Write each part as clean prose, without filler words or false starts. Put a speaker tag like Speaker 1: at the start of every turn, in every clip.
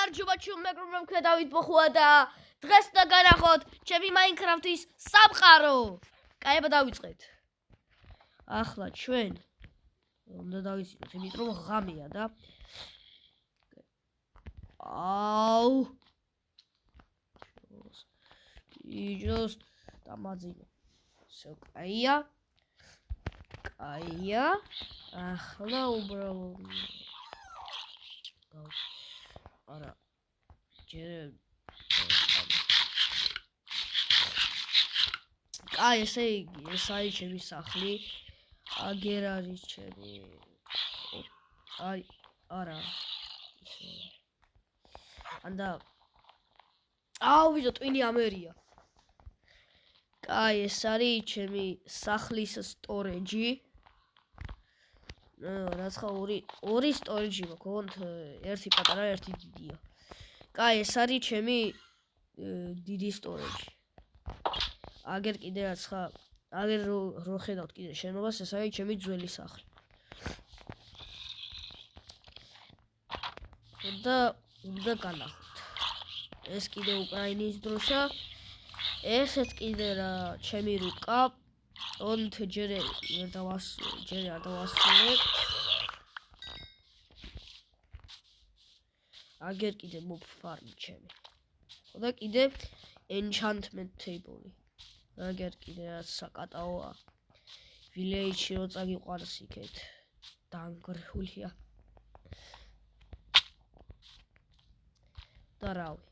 Speaker 1: გამარჯობა ჩვენ მეგობრებო, მე დავით ბოხუა და დღეს და განახოთ ჩემი Minecraft-ის სამყარო. კაი, დავიწყეთ. ახლა ჩვენ უნდა დავიცინოთ, იმიტომ რომ ღამეა და აუ იჯოს დამაძინე. всё, კაია. ახლა უბრალოდ არა ჯერ კაი, ესე იგი, ეს არის ჩემი სახლი. აგერ არის ჩემი აი არა ანდა აუ ვიზო ტვინი ამერია. კაი, ეს არის ჩემი სახლის სტორეჯი. რაც ხა ორი სტორეჯი მაქვს, ერთი პატარა, ერთი დიდია. კაი, ეს არის ჩემი დიდი სტორეჯი. აგერ კიდე რაც ხა აგერ რო ხედავთ კიდე შენობას, ეს არის ჩემი ძველი სახლი. და უნდა განახოთ. ეს კიდე უკრაინის დროშა. ესეც კიდე რა ჩემი რუკა. und ჯერ არ დავასრულე. აგერ კიდე mob farm ჩემი. და კიდე enchantment table-ი. აგერ კიდე რაც საკატაოა. village-ში რო წაგიყვანს იქეთ. დანგრეულია. და რავი.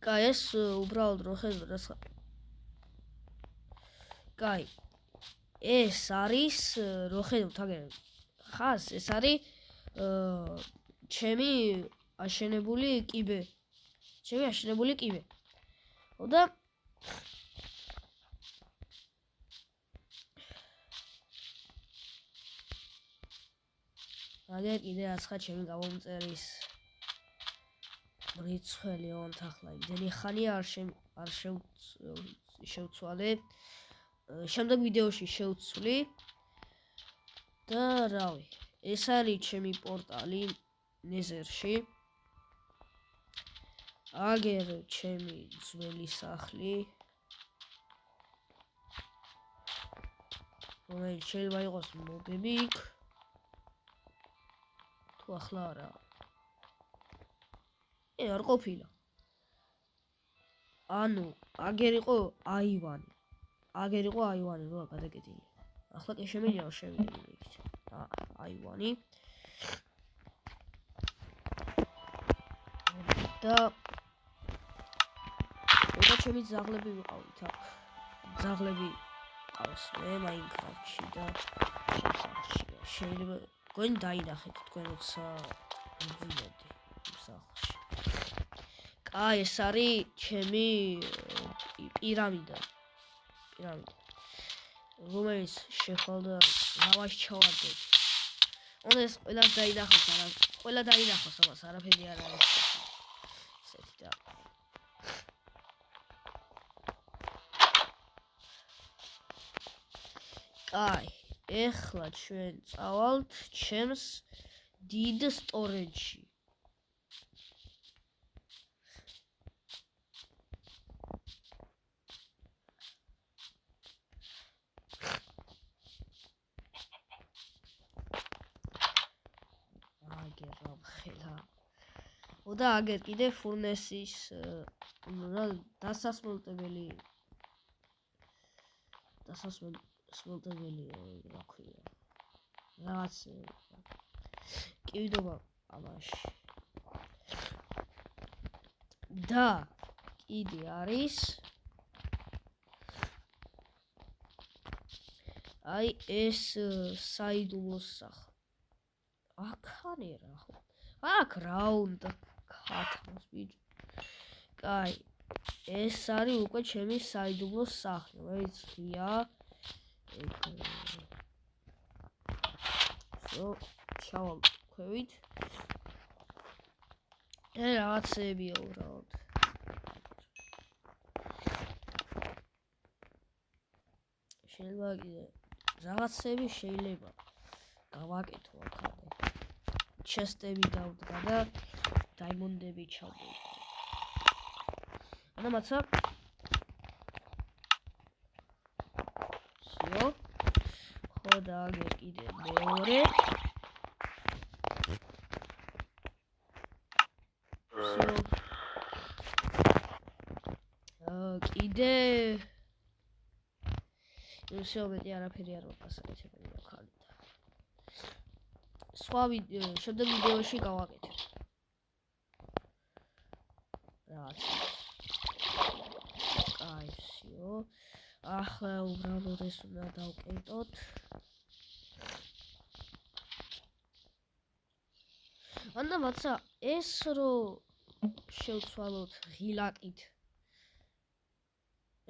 Speaker 1: კაი, ეს უბრალოდ რო ხედავ რა ხა. კაი. ეს არის რო ხედავთ აგერ ხას, ეს არის ჩემი აშენებული კიბე. და აგერ კიდე რაც ხა ჩემი გამომწერის რიცხველი ოღონდ ახლა იმდენი ხანია არ შევცვალე. შემდეგ ვიდეოში შევცვლი. და რავი, ეს არის ჩემი პორტალი ნეზერში. აგერ ჩემი ძველი სახლი. რომელიც შეიძლება იყოს მობები იქ. თუ ახლა არა. არ ყოფილა. ანუ აგერ იყო აივანი. როა გადაკეტილი. ახლა კი შემიძლია შევიდე იქით. აივანი. და ჩემი ძაღლები ვიყავით აქ. ძაღლები ყავს მე Minecraft-ში და შეიძლება გონი დაინახეთ თქვენ როცა ვიდეოდი სახლში. კაი, ეს არის ჩემი პირამიდა. რომელიც შეხვალდა ლავაში ჩავარდეთ. უნდა ეს ყველა დაინახოს, ამას არაფერი არ არის. ესეთი და კაი, ეხლა ჩვენ წავალთ ჩემს დიდ სტორეჯში. და აგერ კიდე ფურნესის დასასმელტებელი რა ქვია. რაღაც კიდობა ამაში. და კიდე არის აი ეს საიდუმლოს სახლი. აქანერა ხო? აქ რა უნდა ქათმოს ბიჭო. კაი, ეს არის უკვე ჩემი საიდუმლოს სახლი, რომელიც ღია. ჩავალ ქვევით. რაღაცებია უბრალოდ. შეიძლება კიდე რაღაცები შეიძლება გავაკეთო აქამდე. ჩესტები დავდგა და დაიმონდები ჩავდე. ანა მაცა. всё. ხო და აგერ კიდე მეორე. всё. კიდე всё მეტი არაფერი არ ვაპასაკეთებელი რა ხალით. სხვა შემდეგ ვიდეოში გავაკეთებ. რაც აი всё. ახლა უბრალოდ ეს უნდა დავკეტოთ. ანდა მაცა ეს რო შევცვალოთ ღილაკით.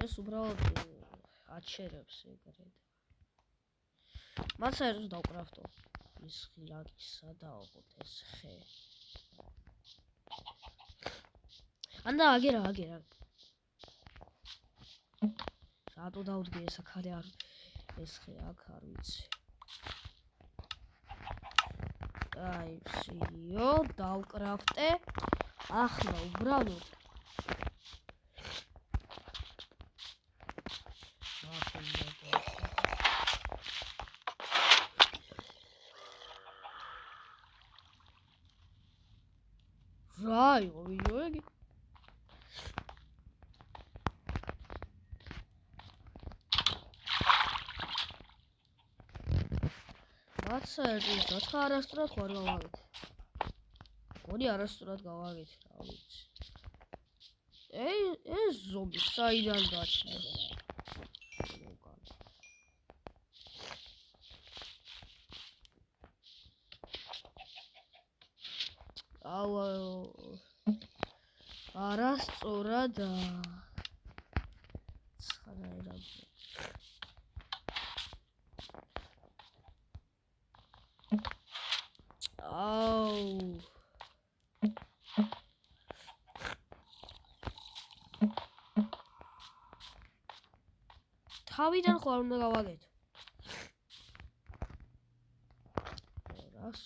Speaker 1: ეს უბრალოდ აჩერებს ეგრეთ. მაცა ეს დავკრაფტო. ის ღილაკისა დავყოთ ეს ხე. ანდა აგერა. რატო დავდგე ეს აქ არ ეს ხე აქ არ ვიცი. აი всё დავკრაფტე. ახლა უბრალოდ რაი ვიოგი მაცა ეს რა არასწორად ხარ გავაგეთ. მოდი არასწორად გავაგეთ რა ვიცი. ეს ზომი საიდან გაჩნდა. არასწორად ცხადაა. თავიდან ხარ უნდა გავაგეთო. რას?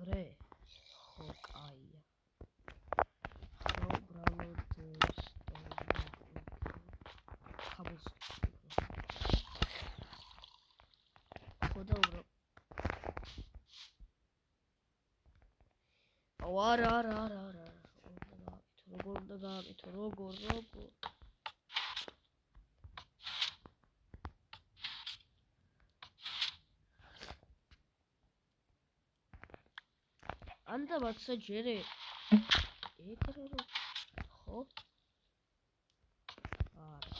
Speaker 1: გრე ხო კაია. ხო უბრალოდ ხაბოს ხო და უბრალოდ არა როგორ უნდა გააკეთო როგორ ანდა მაცა ჯერე ეგრე რო ხო არა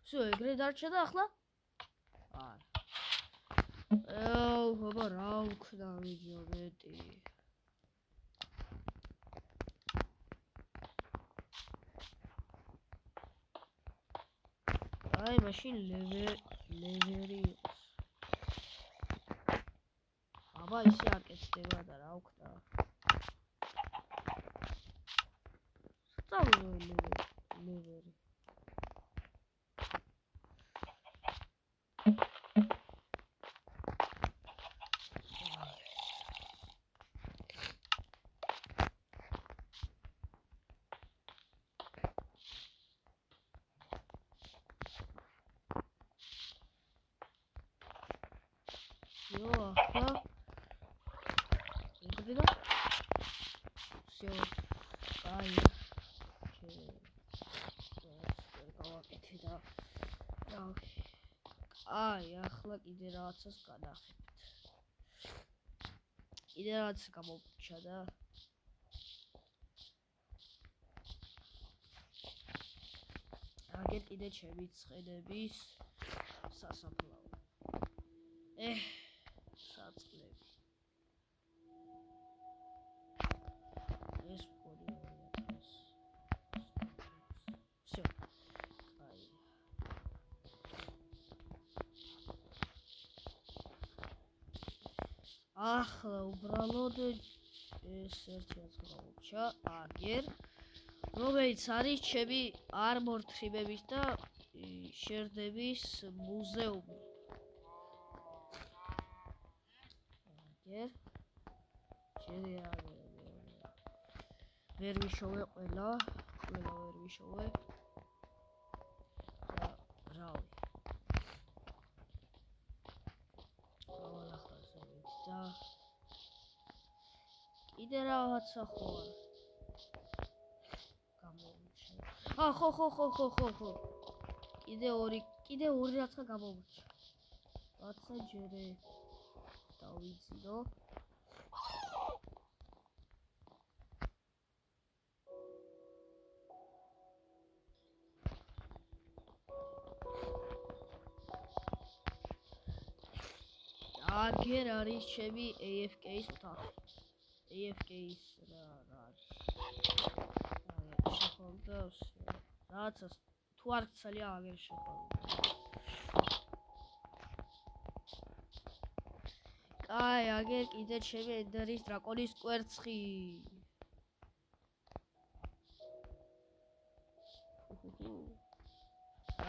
Speaker 1: всё ეგრე დარჩა და ახლა არა ბაბა რა უქნა ვიდეო მეტი აი მაშინ ლევერი იყოს აბა ისე არ კეთდება და რა უქნა სწავლე ლევერი всё ახლა ეგრედა всё აი გავაკეთე და აი ახლა კიდე რაღაცას გადახებთ კიდე რაღაც გამომჩა და აგერ კიდე ჩემი ცხენების სასაფლაო საწყლები. ეს მგონი 2000. всё. აი. ახლა უბრალოდ ეს ერთი აწყობა აგერ რომელიც არის ჩემი armor trimების და შერდების მუზეუმი. აგერ შეიძლება ვერ ვიშოვე ყველა ვერ ვიშოვე და რავი ახლა და კიდე რაღაცა ხო გამოვიჩინე ხო კიდე ორი რაცა გამოვიჩინე რაცა ჯერე დავიძინო აგერ არის ჩემი AFK-ის ოთახი. AFK-ის რა არის. შეხონდა რაღაცა თუ არ გცალია აგერ შეხონდა. კაი, აგერ კიდე ჩემი ენდერის დრაკონის კვერცხი.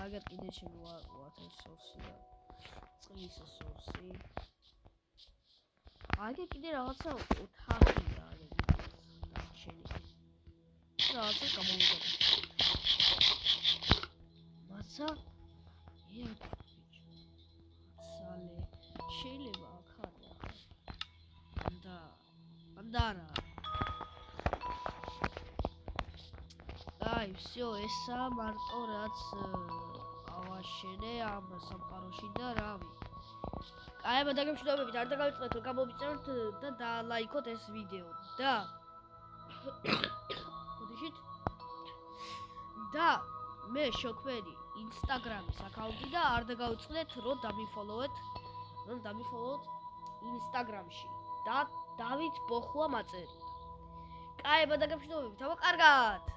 Speaker 1: აგერ კიდე ჩემი water source-ია. წყლის source-ი. აგერ კიდე რაღაცა ოთახია აგერ შენი. რაღაცა გამოვიდა. მაცა? სალე. შეიძლება აქ არის ახლა. ანდარა. აი, всё, ესა მარტო რაც ავაშენე ამ სამყაროში და რავი. აი, მოგესალმებით, არ დაგავიწყდეთ, რომ გამომიწევთ და დალაიქოთ ეს ვიდეო და მოდიშით და მე შოქმენი ინსტაგრამის აკაუნტი და არ დაგავიწყდეთ, რომ დამიფოლოვეთ ინსტაგრამში და დავით ბოხუა მაწერი. კაი, მოგესალმებით, აბა კარგად.